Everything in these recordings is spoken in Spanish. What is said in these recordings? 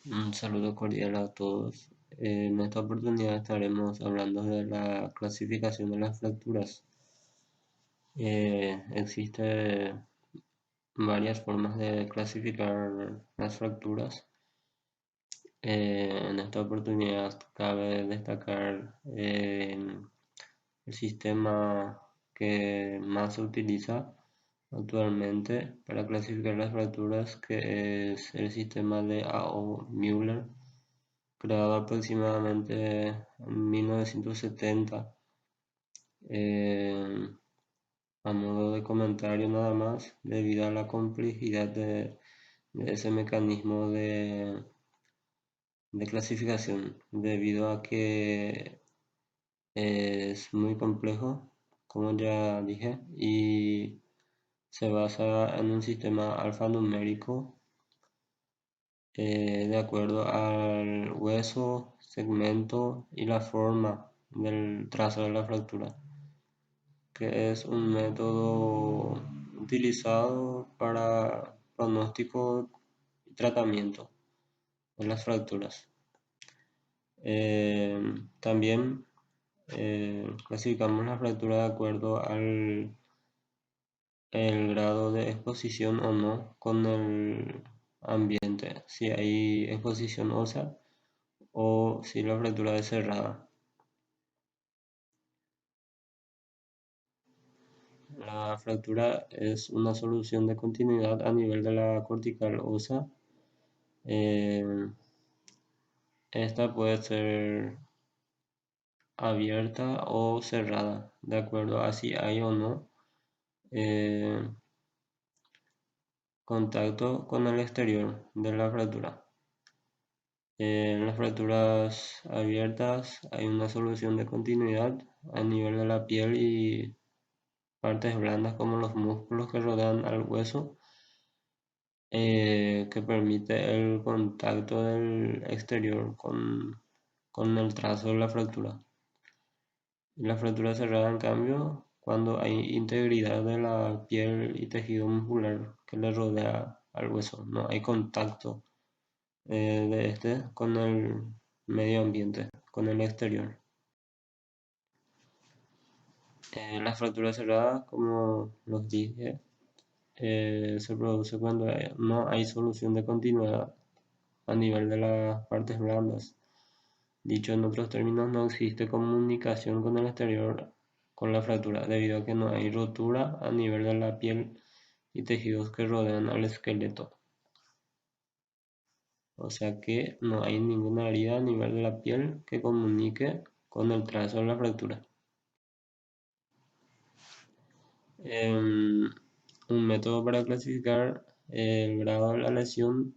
Un saludo cordial a todos. En esta oportunidad estaremos hablando de la clasificación de las fracturas. Existen varias formas de clasificar las fracturas. En esta oportunidad cabe destacar el sistema que más se utiliza actualmente para clasificar las fracturas, que es el sistema de AO-Müller, creado aproximadamente en 1970. Eh, a modo de comentario nada más, debido a la complejidad de ese mecanismo de clasificación, debido a que es muy complejo, como ya dije, y se basa en un sistema alfanumérico de acuerdo al hueso, segmento y la forma del trazo de la fractura, que es un método utilizado para pronóstico y tratamiento de las fracturas. También clasificamos la fractura de acuerdo al el grado de exposición o no con el ambiente, si hay exposición ósea o si la fractura es cerrada. La fractura es una solución de continuidad a nivel de la cortical ósea. Eh, Esta puede ser abierta o cerrada, de acuerdo a si hay o no eh, contacto con el exterior de la fractura. En las fracturas abiertas hay una solución de continuidad a nivel de la piel y partes blandas como los músculos que rodean al hueso, que permite el contacto del exterior con el trazo de la fractura. Y la fractura cerrada, en cambio, cuando hay integridad de la piel y tejido muscular que le rodea al hueso, no hay contacto de este con el medio ambiente, con el exterior. La fractura cerrada, como los dije, se produce cuando no hay solución de continuidad a nivel de las partes blandas. Dicho en otros términos, no existe comunicación con el exterior con la fractura, debido a que no hay rotura a nivel de la piel y tejidos que rodean al esqueleto. O sea que no hay ninguna herida a nivel de la piel que comunique con el trazo de la fractura. Un método para clasificar el grado de la lesión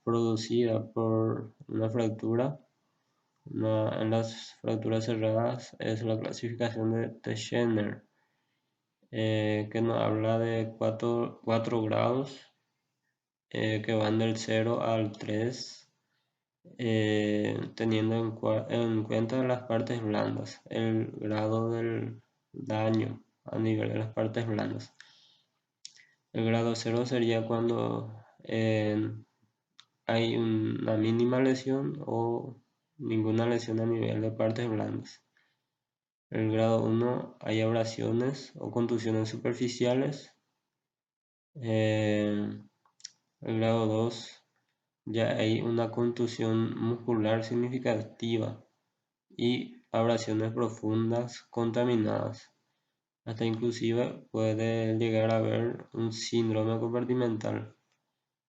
producida por una fractura en las fracturas cerradas es la clasificación de Teixeira, que nos habla de cuatro grados que van del 0 al 3, teniendo en cuenta las partes blandas, el grado del daño a nivel de las partes blandas. El grado 0 sería cuando hay una mínima lesión o ninguna lesión a nivel de partes blandas. En el grado 1 hay abrasiones o contusiones superficiales. En el grado 2 ya hay una contusión muscular significativa y abrasiones profundas contaminadas. Hasta inclusive puede llegar a haber un síndrome compartimental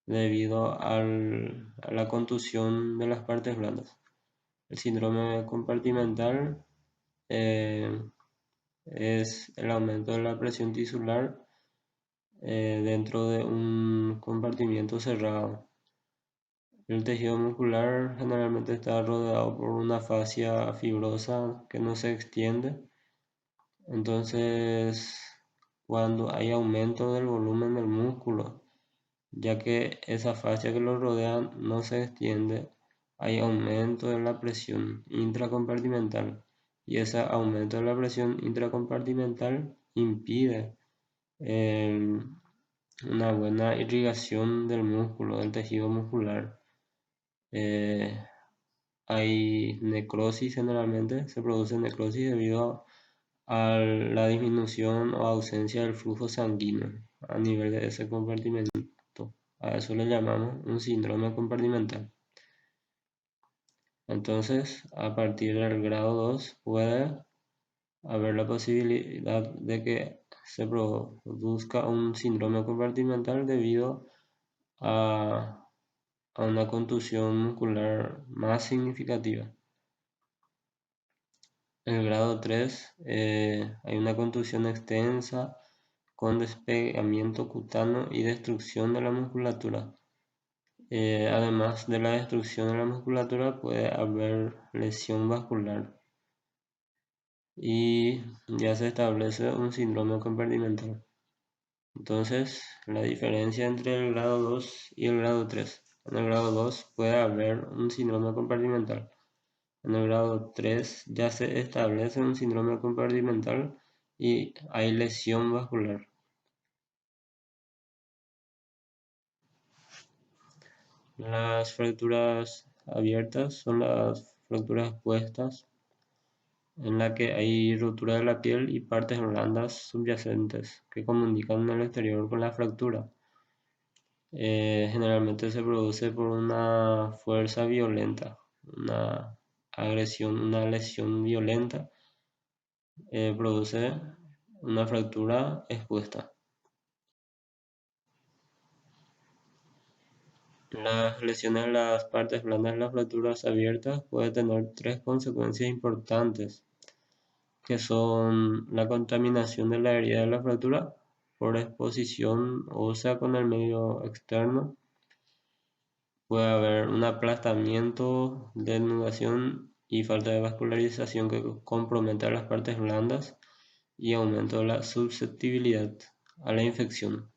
debido a la contusión de las partes blandas. El síndrome compartimental es el aumento de la presión tisular dentro de un compartimiento cerrado. El tejido muscular generalmente está rodeado por una fascia fibrosa que no se extiende. Entonces, cuando hay aumento del volumen del músculo, ya que esa fascia que lo rodea no se extiende, hay aumento de la presión intracompartimental, y ese aumento de la presión intracompartimental impide una buena irrigación del músculo, del tejido muscular. hay necrosis generalmente, se produce necrosis debido a la disminución o ausencia del flujo sanguíneo a nivel de ese compartimento. A eso le llamamos un síndrome compartimental. Entonces, a partir del grado 2 puede haber la posibilidad de que se produzca un síndrome compartimental debido a una contusión muscular más significativa. En el grado 3 hay una contusión extensa con despegamiento cutáneo y destrucción de la musculatura. Además de la destrucción de la musculatura, puede haber lesión vascular y ya se establece un síndrome compartimental. Entonces, la diferencia entre el grado 2 y el grado 3. En el grado 2 puede haber un síndrome compartimental. En el grado 3 ya se establece un síndrome compartimental y hay lesión vascular. Las fracturas abiertas son las fracturas expuestas en la que hay rotura de la piel y partes blandas subyacentes que comunican el exterior con la fractura. Generalmente se produce por una fuerza violenta, una agresión, una lesión violenta, produce una fractura expuesta. Las lesiones en las partes blandas de las fracturas abiertas pueden tener tres consecuencias importantes, que son la contaminación de la herida de la fractura por exposición ósea con el medio externo. Puede haber un aplastamiento, desnudación y falta de vascularización que compromete a las partes blandas y aumento de la susceptibilidad a la infección.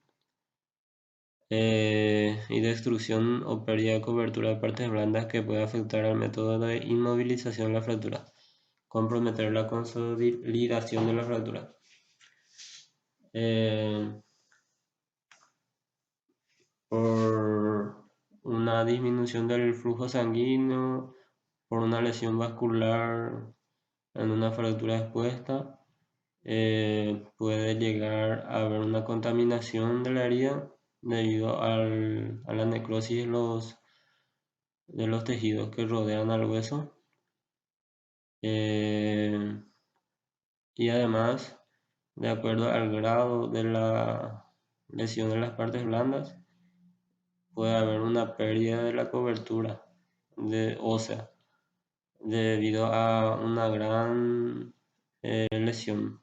Y destrucción o pérdida de cobertura de partes blandas que puede afectar al método de inmovilización de la fractura, comprometer la consolidación de la fractura. Por una disminución del flujo sanguíneo, por una lesión vascular en una fractura expuesta, puede llegar a haber una contaminación de la herida debido a la necrosis de los tejidos que rodean al hueso. Y además, de acuerdo al grado de la lesión de las partes blandas, puede haber una pérdida de la cobertura ósea debido a una gran lesión.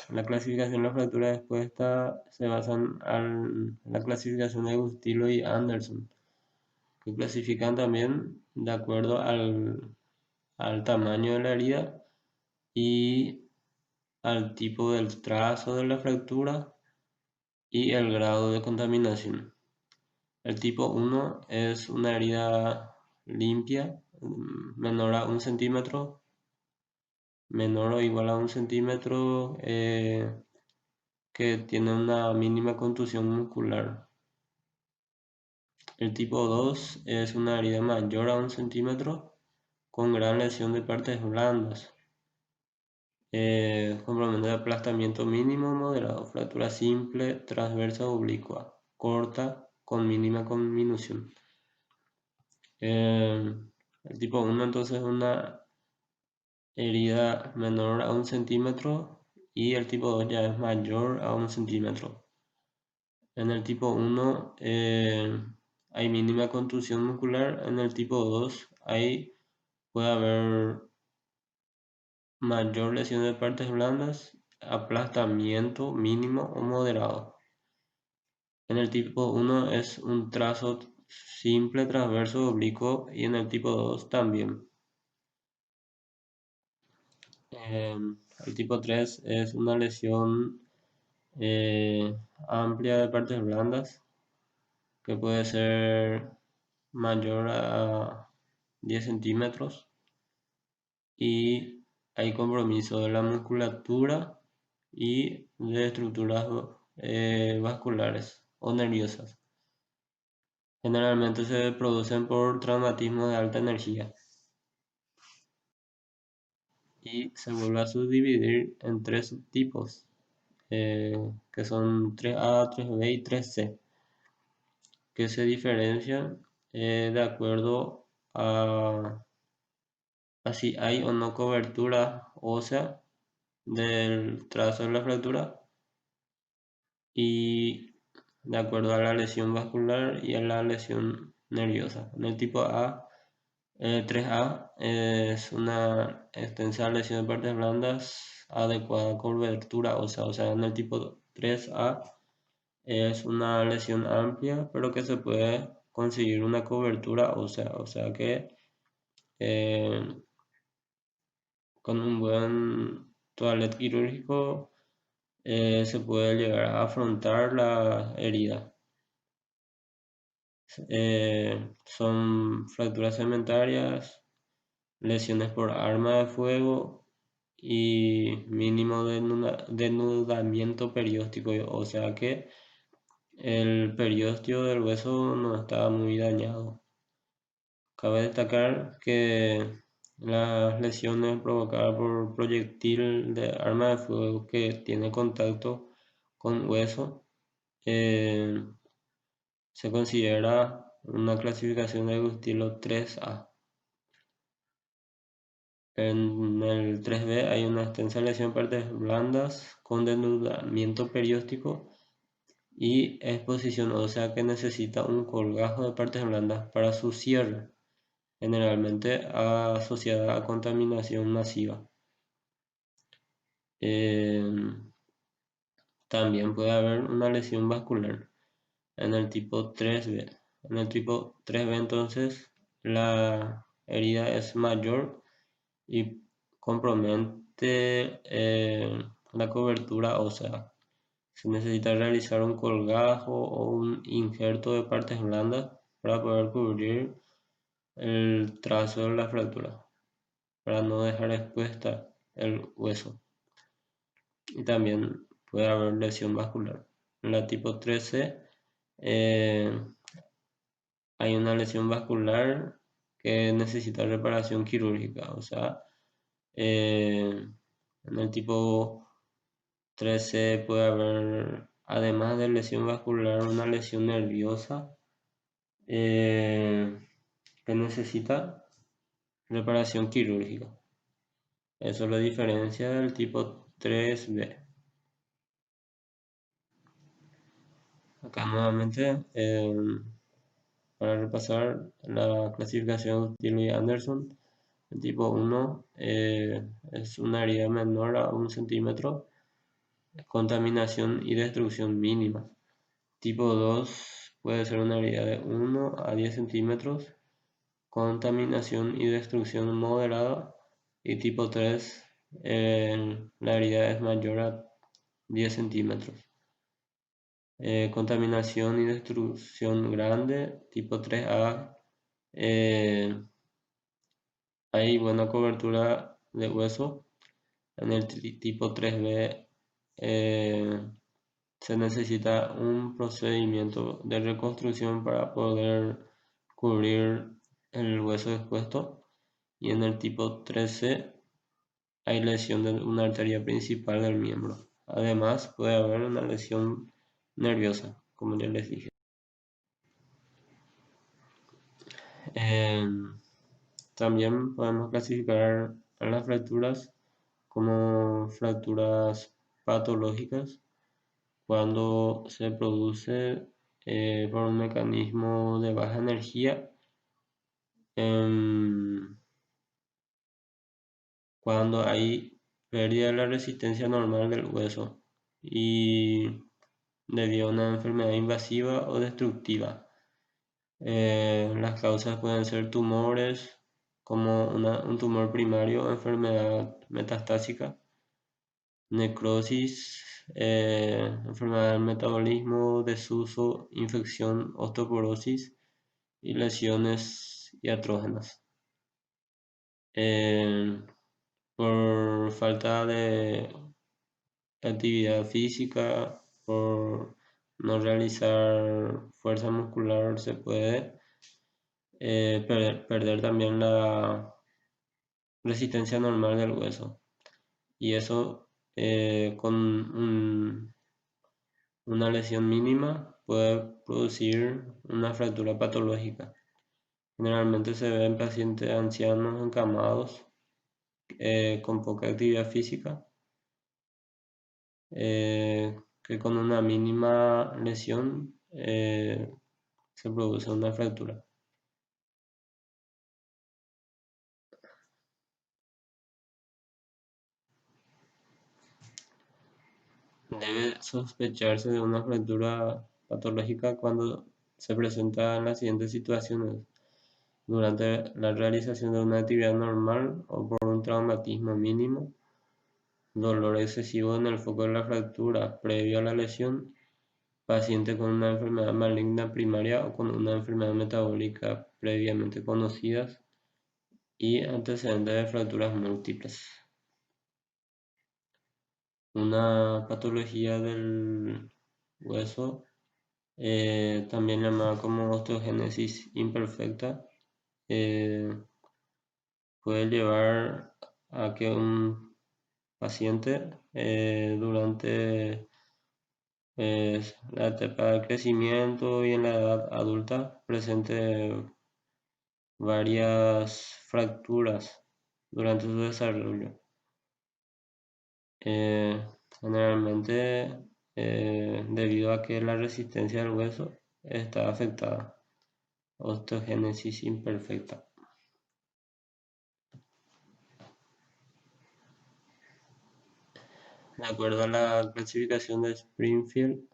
La clasificación de la fractura expuesta se basa en la clasificación de Gustilo y Anderson, que clasifican también de acuerdo al tamaño de la herida y al tipo del trazo de la fractura y el grado de contaminación. El tipo 1 es una herida limpia, menor a 1 centímetro, menor o igual a 1 centímetro, que tiene una mínima contusión muscular. El tipo 2 es una herida mayor a 1 centímetro con gran lesión de partes blandas, compromete de aplastamiento mínimo moderado, fractura simple, transversa o oblicua, corta con mínima conminución. El tipo 1 entonces es una herida menor a 1 centímetro y el tipo 2 ya es mayor a 1 centímetro. En el tipo 1 hay mínima contusión muscular, en el tipo 2 puede haber mayor lesión de partes blandas, aplastamiento mínimo o moderado. En el tipo 1 es un trazo simple, transverso o oblicuo y en el tipo 2 también. El tipo 3 es una lesión amplia de partes blandas que puede ser mayor a 10 centímetros y hay compromiso de la musculatura y de estructuras vasculares o nerviosas. Generalmente se producen por traumatismo de alta energía y se vuelve a subdividir en tres subtipos, que son 3A, 3B y 3C, que se diferencian de acuerdo a si hay o no cobertura ósea del trazo de la fractura y de acuerdo a la lesión vascular y a la lesión nerviosa. En el tipo A, 3A es una extensa lesión de partes blandas, adecuada cobertura ósea, o sea, en el tipo 3A es una lesión amplia, pero que se puede conseguir una cobertura ósea, o sea que eh, con un buen toilet quirúrgico se puede llegar a afrontar la herida. Son fracturas cementarias, lesiones por arma de fuego y mínimo denudamiento perióstico, o sea que el periósteo del hueso no está muy dañado. Cabe destacar que las lesiones provocadas por proyectil de arma de fuego que tiene contacto con hueso eh, se considera una clasificación de estilo 3A. En el 3B hay una extensa lesión de partes blandas con denudamiento perióstico y exposición ósea que necesita un colgajo de partes blandas para su cierre, generalmente asociada a contaminación masiva. También puede haber una lesión vascular en el tipo 3B. En el tipo 3B entonces la herida es mayor y compromete la cobertura ósea. Se necesita realizar un colgajo o un injerto de partes blandas para poder cubrir el trazo de la fractura, para no dejar expuesta el hueso. Y también puede haber lesión vascular. En la tipo 13 hay una lesión vascular que necesita reparación quirúrgica, o sea, en el tipo 13 puede haber, además de lesión vascular, una lesión nerviosa que necesita reparación quirúrgica. Eso lo diferencia del tipo 3B. Acá nuevamente, para repasar la clasificación de Steele y Anderson, el tipo 1 es una herida menor a 1 centímetro, contaminación y destrucción mínima. Tipo 2 puede ser una herida de 1 a 10 centímetros, contaminación y destrucción moderada. Y tipo 3, la herida es mayor a 10 centímetros. Contaminación y destrucción grande, tipo 3A. Hay buena cobertura de hueso. En el tipo 3B se necesita un procedimiento de reconstrucción para poder cubrir el hueso expuesto. Y en el tipo 3C hay lesión de una arteria principal del miembro. Además, puede haber una lesión nerviosa, como ya les dije. También podemos clasificar a las fracturas como fracturas patológicas cuando se produce por un mecanismo de baja energía, cuando hay pérdida de la resistencia normal del hueso y debido a una enfermedad invasiva o destructiva. Las causas pueden ser tumores, como un tumor primario o enfermedad metastásica, necrosis, enfermedad del metabolismo, desuso, infección, osteoporosis y lesiones iatrógenas. Por falta de actividad física, por no realizar fuerza muscular se puede perder también la resistencia normal del hueso. Y eso con una lesión mínima puede producir una fractura patológica. Generalmente se ve en pacientes ancianos encamados con poca actividad física, que con una mínima lesión se produce una fractura. Debe sospecharse de una fractura patológica cuando se presentan las siguientes situaciones: durante la realización de una actividad normal o por un traumatismo mínimo, dolor excesivo en el foco de la fractura previo a la lesión, paciente con una enfermedad maligna primaria o con una enfermedad metabólica previamente conocidas y antecedentes de fracturas múltiples. Una patología del hueso, también llamada como osteogénesis imperfecta, puede llevar a que un paciente durante la etapa de crecimiento y en la edad adulta presente varias fracturas durante su desarrollo. Generalmente debido a que la resistencia del hueso está afectada. Osteogénesis imperfecta. De acuerdo a la clasificación de Springfield,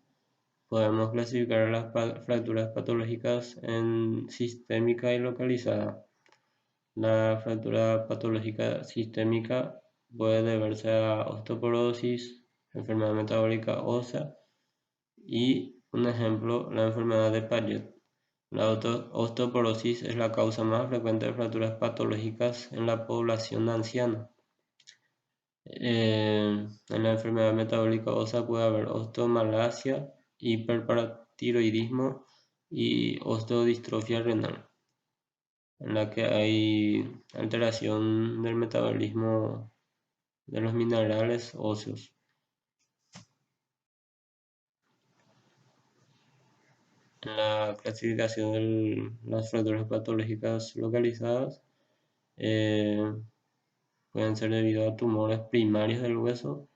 podemos clasificar las fracturas patológicas en sistémica y localizada. La fractura patológica sistémica puede deberse a osteoporosis, enfermedad metabólica ósea y, un ejemplo, la enfermedad de Paget. La osteoporosis es la causa más frecuente de fracturas patológicas en la población anciana. En la enfermedad metabólica ósea puede haber osteomalacia, hiperparatiroidismo y osteodistrofia renal, en la que hay alteración del metabolismo de los minerales óseos. En la clasificación de las fracturas patológicas localizadas, pueden ser debido a tumores primarios del hueso,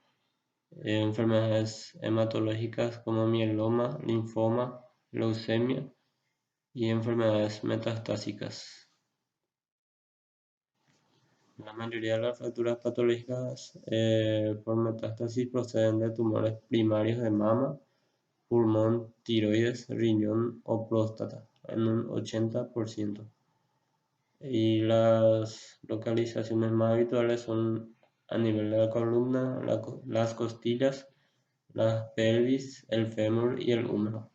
enfermedades hematológicas como mieloma, linfoma, leucemia y enfermedades metastásicas. La mayoría de las fracturas patológicas por metástasis proceden de tumores primarios de mama, pulmón, tiroides, riñón o próstata, en un 80%. Y las localizaciones más habituales son a nivel de la columna, las costillas, la pelvis, el fémur y el húmero.